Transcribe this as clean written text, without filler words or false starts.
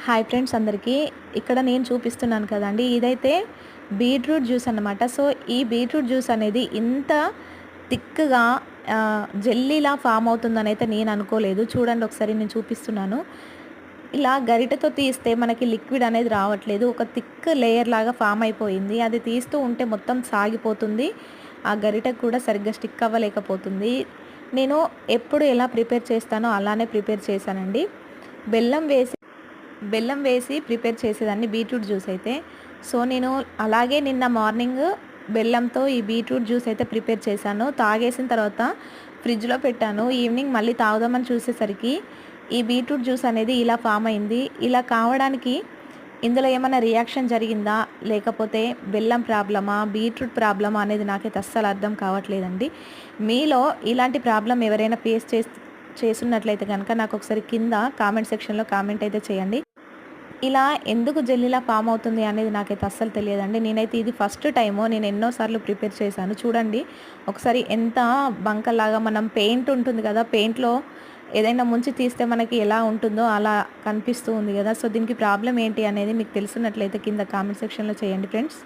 Hi friends అందరికీ. ఇక్కడ నేను చూపిస్తున్నాను కదండీ, ఇదైతే బీట్రూట్ జ్యూస్ అన్నమాట. సో, ఈ బీట్రూట్ జ్యూస్ అనేది ఇంత థిక్‌గా జెల్లీలా ఫామ్ అవుతుందనైతే నేను అనుకోలేదు. చూడండి ఒకసారి నేను చూపిస్తున్నాను. ఇలా గరిటెతో తీస్తే మనకి లిక్విడ్ అనేది రావట్లేదు. ఒక థిక్ లేయర్ లాగా ఫామ్ అయిపోయింది. అది తీస్తూ ఉంటే మొత్తం సాగిపోతుంది. ఆ గరిటెకు కూడా సరిగ్గా స్టిక్ అవ్వలేకపోతుంది. నేను ఎప్పుడు ఎలా ప్రిపేర్ చేస్తానో అలానే ప్రిపేర్ చేశానండి. బెల్లం వేసి బెల్లం వేసి ప్రిపేర్ చేసేదాన్ని బీట్రూట్ జ్యూస్ అయితే. సో, నేను అలాగే నిన్న మార్నింగ్ బెల్లంతో ఈ బీట్రూట్ జ్యూస్ అయితే ప్రిపేర్ చేశాను. తాగేసిన తర్వాత ఫ్రిడ్జ్‌లో పెట్టాను. ఈవినింగ్ మళ్ళీ తాగుదామని చూసేసరికి ఈ బీట్రూట్ జ్యూస్ అనేది ఇలా ఫామ్ అయింది. ఇలా కావడానికి ఇందులో ఏమన్నా రియాక్షన్ జరిగిందా? లేకపోతే బెల్లం ప్రాబ్లమా? బీట్రూట్ ప్రాబ్లమా? అనేది నాకైతే అస్సలు అర్థం కావట్లేదండి. మీలో ఇలాంటి ప్రాబ్లమ్ ఎవరైనా ఫేస్ చేసున్నట్లయితే గనక నాకు ఒకసారి కింద కామెంట్ సెక్షన్‌లో కామెంట్ అయితే చేయండి. ఇలా ఎందుకు జెల్లీలా ఫామ్ అవుతుంది అనేది నాకైతే అస్సలు తెలియదండి. నేనైతే ఇది ఫస్ట్ టైము. నేను ఎన్నో సార్లు ప్రిపేర్ చేశాను. చూడండి ఒకసారి ఎంత బంకలాగా మనం పెయింట్ ఉంటుంది కదా! పెయింట్‌లో ఏదైనా ముంచి తీస్తే మనకి ఎలా ఉంటుందో అలా కనిపిస్తూ ఉంది కదా! సో, దీనికి ప్రాబ్లమ్ ఏంటి అనేది మీకు తెలిసినట్లయితే కింద కామెంట్ సెక్షన్‌లో చేయండి ఫ్రెండ్స్.